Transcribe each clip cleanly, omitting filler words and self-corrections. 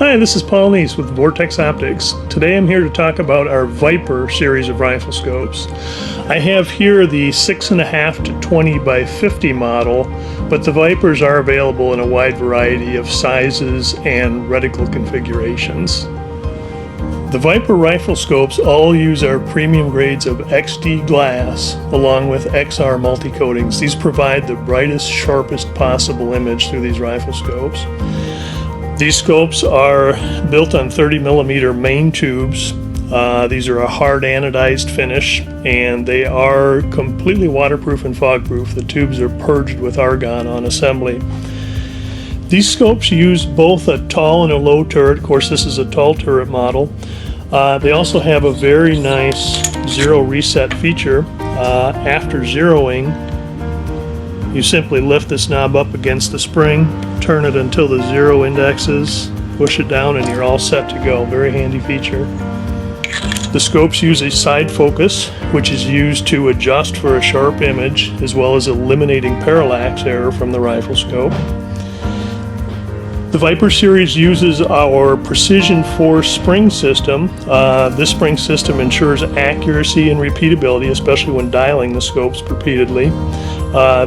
Hi, this is Paul Neese with Vortex Optics. Today I'm here to talk about our Viper series of rifle scopes. I have here the 6.5 to 20 by 50 model, but the Vipers are available in a wide variety of sizes and reticle configurations. The Viper rifle scopes all use our premium grades of XD glass along with XR multi-coatings. These provide the brightest, sharpest possible image through these rifle scopes. These scopes are built on 30mm main tubes. These are a hard anodized finish, and they are completely waterproof and fog-proof. The tubes are purged with argon on assembly. These scopes use both a tall and a low turret. Of course, this is a tall turret model. They also have a very nice zero reset feature. After zeroing, you simply lift this knob up against the spring, turn it until the zero indexes, push it down, and you're all set to go. Very handy feature. The scopes use a side focus, which is used to adjust for a sharp image, as well as eliminating parallax error from the rifle scope. The Viper series uses our Precision Force spring system. This spring system ensures accuracy and repeatability, especially when dialing the scopes repeatedly.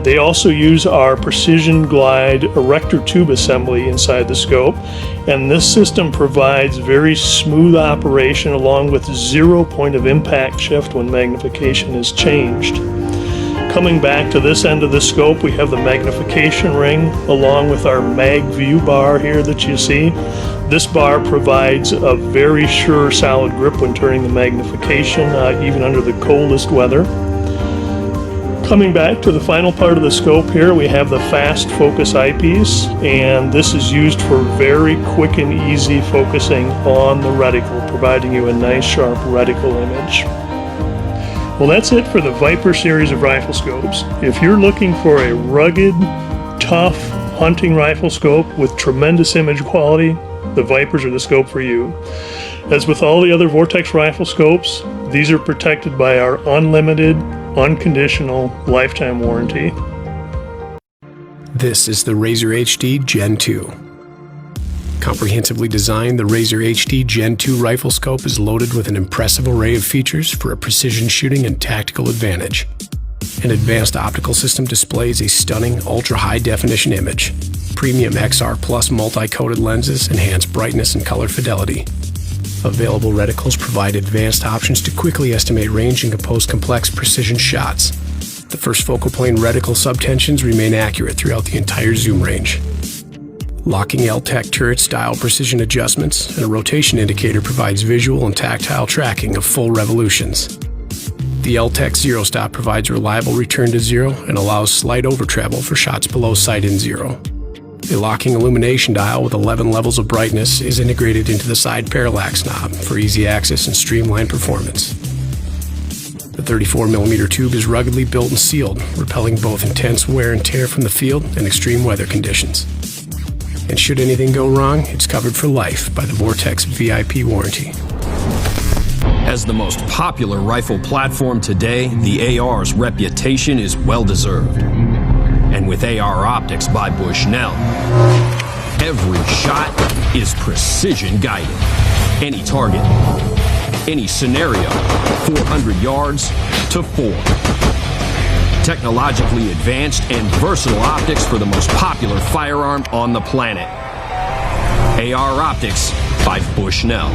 They also use our Precision Glide erector tube assembly inside the scope, and this system provides very smooth operation along with 0 point of impact shift when magnification is changed. Coming back to this end of the scope, we have the magnification ring along with our mag view bar here that you see. This bar provides a very sure solid grip when turning the magnification, even under the coldest weather. Coming back to the final part of the scope here, we have the fast focus eyepiece, and this is used for very quick and easy focusing on the reticle, providing you a nice sharp reticle image. Well, that's it for the Viper series of rifle scopes. If you're looking for a rugged, tough hunting rifle scope with tremendous image quality, the Vipers are the scope for you. As with all the other Vortex rifle scopes, these are protected by our unlimited, unconditional lifetime warranty. This is the Razer HD Gen 2. Comprehensively designed, the Razer HD Gen 2 rifle scope is loaded with an impressive array of features for a precision shooting and tactical advantage. An advanced optical system displays a stunning ultra-high definition image. Premium XR Plus multi-coated lenses enhance brightness and color fidelity. Available reticles provide advanced options to quickly estimate range and compose complex precision shots. The first focal plane reticle subtensions remain accurate throughout the entire zoom range. Locking LTAC turret style precision adjustments and a rotation indicator provides visual and tactile tracking of full revolutions. The LTAC zero stop provides reliable return to zero and allows slight over travel for shots below sight in zero. A locking illumination dial with 11 levels of brightness is integrated into the side parallax knob for easy access and streamlined performance. The 34mm tube is ruggedly built and sealed, repelling both intense wear and tear from the field and extreme weather conditions. And should anything go wrong, it's covered for life by the Vortex VIP warranty. As the most popular rifle platform today, the AR's reputation is well-deserved. And with AR optics by Bushnell, every shot is precision guided. Any target, any scenario, 400 yards to 4. Technologically advanced and versatile optics for the most popular firearm on the planet. AR optics by Bushnell.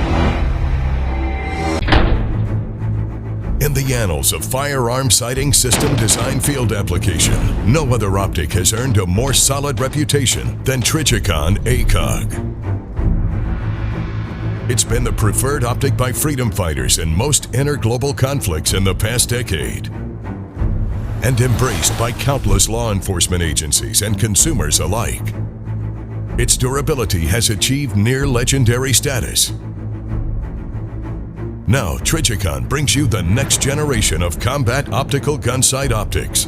In the annals of firearm sighting system design field application, no other optic has earned a more solid reputation than Trijicon ACOG. It's been the preferred optic by freedom fighters in most interglobal conflicts in the past decade, and embraced by countless law enforcement agencies and consumers alike. Its durability has achieved near legendary status. Now, Trijicon brings you the next generation of combat optical gunsight optics.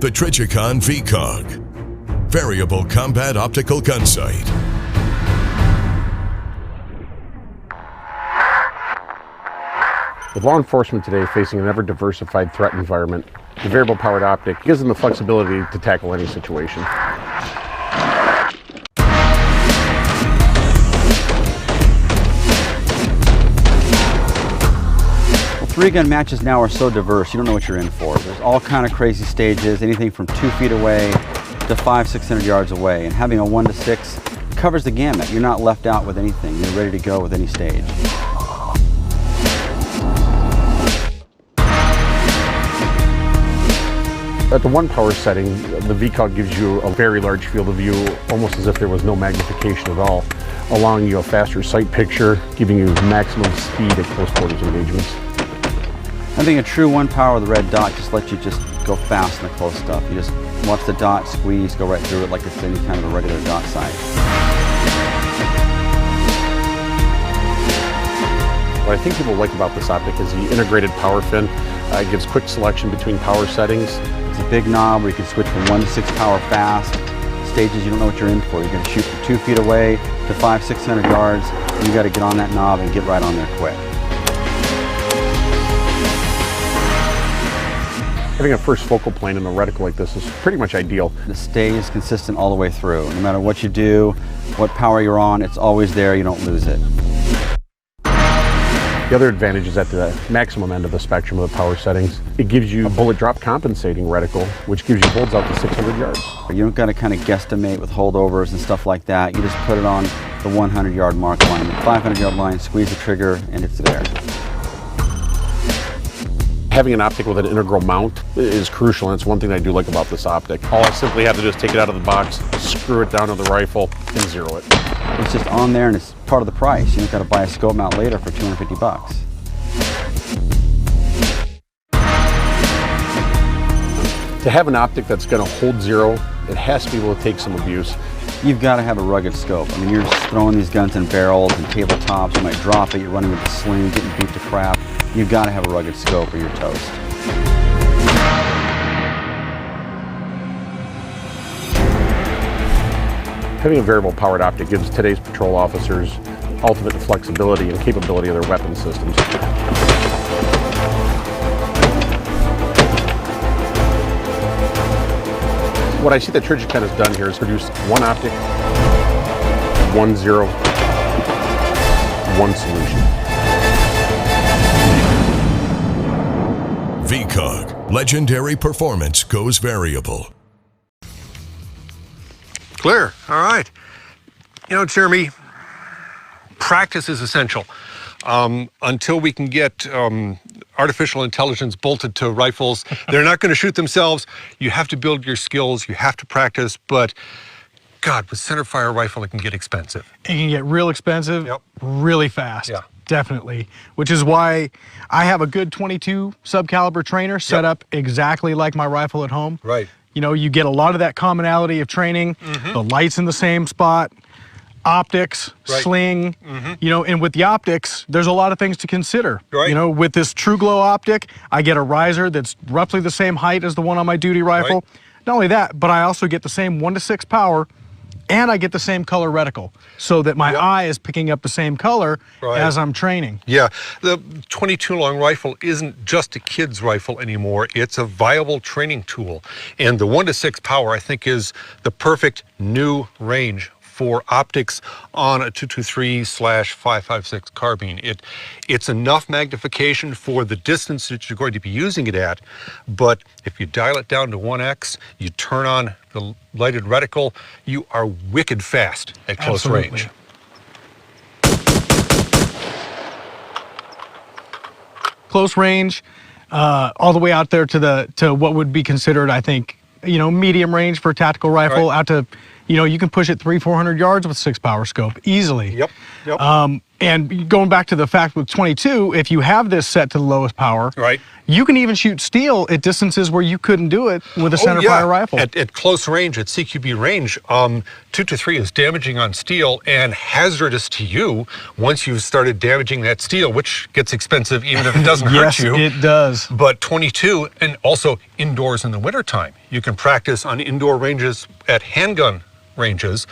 The Trijicon VCOG, Variable Combat Optical Gunsight. With law enforcement today facing an ever-diversified threat environment, the variable powered optic gives them the flexibility to tackle any situation. 3-gun matches now are so diverse, you don't know what you're in for. There's all kind of crazy stages, anything from 2 feet away to 500-600 yards away. And having a 1 to 6 covers the gamut. You're not left out with anything. You're ready to go with any stage. At the 1 power setting, the VCOG gives you a very large field of view, almost as if there was no magnification at all, allowing you a faster sight picture, giving you maximum speed at close quarters engagements. Having a true 1 power with a red dot just lets you just go fast in the close stuff. You just watch the dot squeeze, go right through it like it's any kind of a regular dot sight. What I think people like about this optic is the integrated power fin. It gives quick selection between power settings. It's a big knob where you can switch from 1 to 6 power fast. Stages you don't know what you're in for. You're going to shoot from 2 feet away to 500-600 yards. You got to get on that knob and get right on there quick. Having a first focal plane in a reticle like this is pretty much ideal. It stays consistent all the way through. No matter what you do, what power you're on, it's always there. You don't lose it. The other advantage is at the maximum end of the spectrum of the power settings. It gives you a bullet drop compensating reticle, which gives you holds out to 600 yards. You don't got to kind of guesstimate with holdovers and stuff like that. You just put it on the 100-yard mark line, the 500-yard line, squeeze the trigger, and it's there. Having an optic with an integral mount is crucial, and it's one thing I do like about this optic. All I simply have to do is take it out of the box, screw it down to the rifle, and zero it. It's just on there and it's part of the price. You don't got to buy a scope mount later for 250 bucks. To have an optic that's going to hold zero, it has to be able to take some abuse. You've got to have a rugged scope. I mean, you're just throwing these guns in barrels and tabletops. You might drop it, you're running with the sling, getting beat to crap. You've got to have a rugged scope or you're toast. Having a variable powered optic gives today's patrol officers ultimate flexibility and capability of their weapon systems. What I see that Trijicon has done here is produced 1 optic, 1 zero, 1 solution. VCOG, legendary performance goes variable. Clear. All right. You know, Jeremy, practice is essential. Until we can get artificial intelligence bolted to rifles, they're not going to shoot themselves. You have to build your skills. You have to practice. But, God, with centerfire rifle, it can get expensive. It can get real expensive, really fast. Yeah. Definitely. Which is why I have a good 22 subcaliber trainer set up exactly like my rifle at home. Right. You know, you get a lot of that commonality of training, the lights in the same spot, optics, sling, you know, and with the optics, there's a lot of things to consider. Right. You know, with this True Glow optic, I get a riser that's roughly the same height as the one on my duty rifle. Not only that, but I also get the same 1 to 6 power, and I get the same color reticle, so that my eye is picking up the same color as I'm training. Yeah, the 22 long rifle isn't just a kid's rifle anymore. It's a viable training tool. And the 1 to 6 power, I think, is the perfect new range for optics on a 223/556 carbine. It's enough magnification for the distance that you're going to be using it at, but if you dial it down to 1x, you turn on the lighted reticle, you are wicked fast at close range. Close range, all the way out there to what would be considered, I think, you know, medium range for a tactical rifle, out to, you know, you can push it 300-400 yards with 6 power scope easily. And going back to the fact with 22, if you have this set to the lowest power, you can even shoot steel at distances where you couldn't do it with a centerfire rifle. At close range, at CQB range, 223 is damaging on steel and hazardous to you once you've started damaging that steel, which gets expensive even if it doesn't hurt you. Yes, it does. But 22, and also indoors in the wintertime, you can practice on indoor ranges at handgun ranges,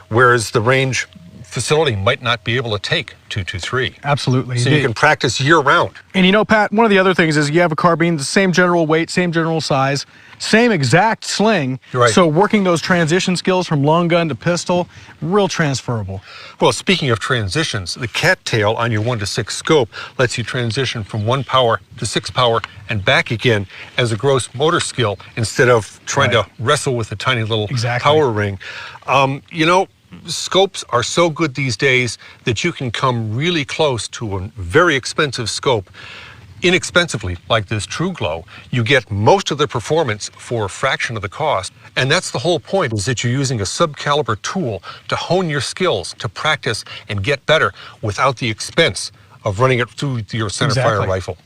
whereas the range facility might not be able to take 223. Absolutely. So you can practice year round. And you know, Pat, one of the other things is you have a carbine, the same general weight, same general size, same exact sling. Right. So working those transition skills from long gun to pistol, real transferable. Well, speaking of transitions, the cattail on your 1-to-6 scope lets you transition from 1 power to 6 power and back again as a gross motor skill instead of trying to wrestle with a tiny little power ring. You know, scopes are so good these days that you can come really close to a very expensive scope inexpensively, like this True Glow. You get most of the performance for a fraction of the cost, and that's the whole point, is that you're using a sub-caliber tool to hone your skills, to practice and get better without the expense of running it through your centerfire rifle.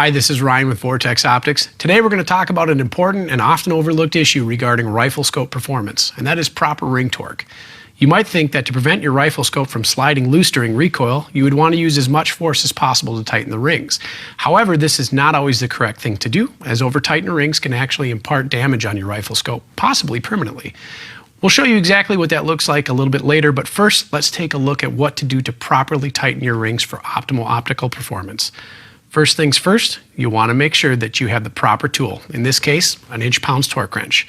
Hi, this is Ryan with Vortex Optics. Today we're going to talk about an important and often overlooked issue regarding rifle scope performance, and that is proper ring torque. You might think that to prevent your rifle scope from sliding loose during recoil, you would want to use as much force as possible to tighten the rings. However, this is not always the correct thing to do, as over-tightened rings can actually impart damage on your rifle scope, possibly permanently. We'll show you exactly what that looks like a little bit later, but first let's take a look at what to do to properly tighten your rings for optimal optical performance. First things first, you want to make sure that you have the proper tool, in this case, an inch-pounds torque wrench.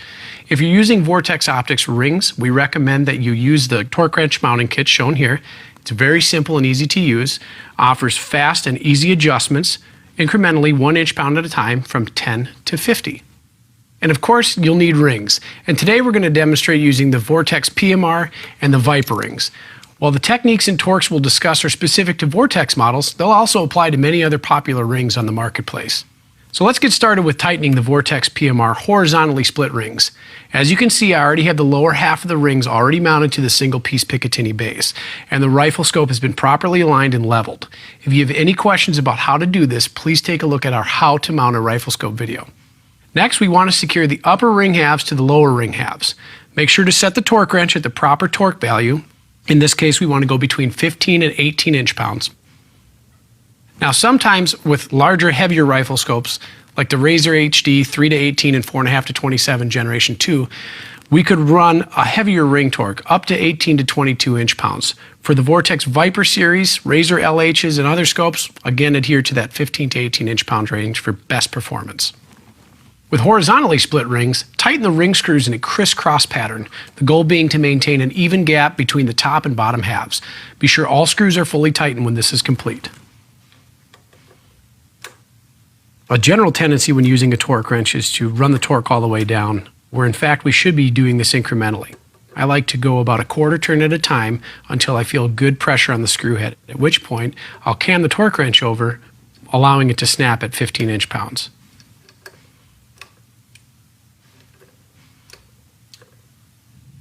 If you're using Vortex Optics rings, we recommend that you use the torque wrench mounting kit shown here. It's very simple and easy to use, offers fast and easy adjustments, incrementally 1 inch-pound at a time from 10 to 50. And of course, you'll need rings. And today we're going to demonstrate using the Vortex PMR and the Viper rings. While the techniques and torques we'll discuss are specific to Vortex models, they'll also apply to many other popular rings on the marketplace. So let's get started with tightening the Vortex PMR horizontally split rings. As you can see, I already have the lower half of the rings already mounted to the single piece Picatinny base, and the rifle scope has been properly aligned and leveled. If you have any questions about how to do this, please take a look at our How to Mount a Rifle Scope video. Next, we want to secure the upper ring halves to the lower ring halves. Make sure to set the torque wrench at the proper torque value. In this case, we want to go between 15 and 18 inch-pounds. Now, sometimes with larger, heavier rifle scopes, like the Razer HD 3 to 18 and 4.5 to 27 Generation 2, we could run a heavier ring torque up to 18 to 22 inch-pounds. For the Vortex Viper series, Razer LHs, and other scopes, again adhere to that 15 to 18 inch-pound range for best performance. With horizontally split rings, tighten the ring screws in a crisscross pattern, the goal being to maintain an even gap between the top and bottom halves. Be sure all screws are fully tightened when this is complete. A general tendency when using a torque wrench is to run the torque all the way down, where in fact we should be doing this incrementally. I like to go about a quarter turn at a time until I feel good pressure on the screw head, at which point I'll cam the torque wrench over, allowing it to snap at 15 inch-pounds.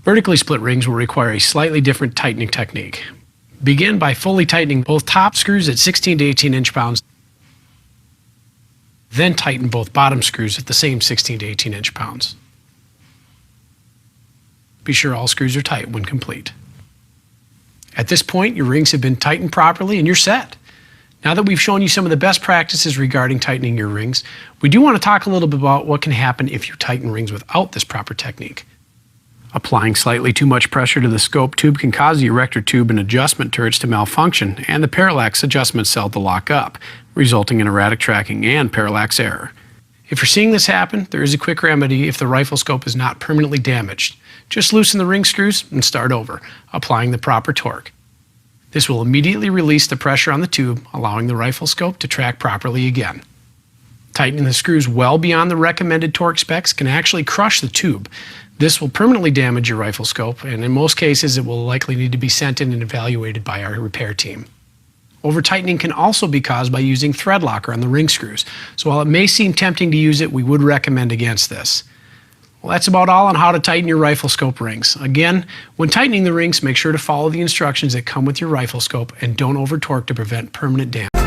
Vertically split rings will require a slightly different tightening technique. Begin by fully tightening both top screws at 16 to 18 inch-pounds, then tighten both bottom screws at the same 16 to 18 inch-pounds. Be sure all screws are tight when complete. At this point, your rings have been tightened properly and you're set. Now that we've shown you some of the best practices regarding tightening your rings, we do want to talk a little bit about what can happen if you tighten rings without this proper technique. Applying slightly too much pressure to the scope tube can cause the erector tube and adjustment turrets to malfunction and the parallax adjustment cell to lock up, resulting in erratic tracking and parallax error. If you're seeing this happen, there is a quick remedy if the rifle scope is not permanently damaged. Just loosen the ring screws and start over, applying the proper torque. This will immediately release the pressure on the tube, allowing the rifle scope to track properly again. Tightening the screws well beyond the recommended torque specs can actually crush the tube. This will permanently damage your rifle scope, and in most cases it will likely need to be sent in and evaluated by our repair team. Over-tightening can also be caused by using thread locker on the ring screws, so while it may seem tempting to use it, we would recommend against this. Well, that's about all on how to tighten your rifle scope rings. Again, when tightening the rings, make sure to follow the instructions that come with your rifle scope and don't over-torque to prevent permanent damage.